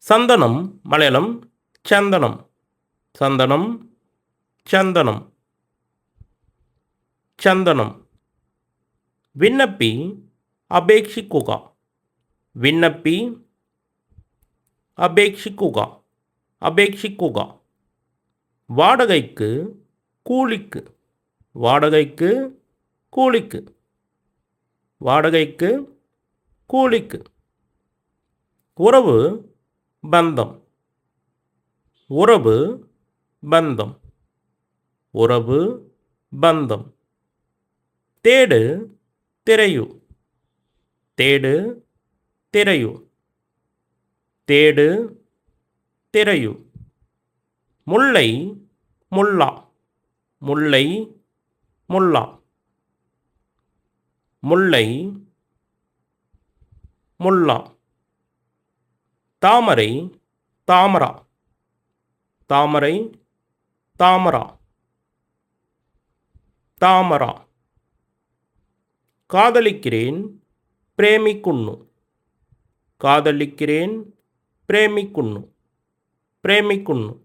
சந்தனம் மலையாளம் சந்தனம். சந்தனம் சந்தனம் சந்தனம். விண்ணப்பி அபேக்ஷிக்குக. விண்ணப்பி அபேக்ஷிக்குக. அபேக்ஷிக்குக. வாடகைக்கு கூலிக்கு. வாடகைக்கு கூலிக்கு. வாடகைக்கு கூலிக்கு. உறவு பந்தம். உறவு பந்தம். உறவு பந்தம். தேடு திரையு. தேடு திரையு. தேடு திரையு. முல்லை முல்லா. முல்லை முல்லா. முல்லை முல்லா. தாமரை தாமரா. தாமரை தாமரா. தாமரா. காதலிக்கிறேன் பிரேமிக்குன்னு. காதலிக்கிறேன் பிரேமிக்குன்னு. பிரேமிக்குன்னு.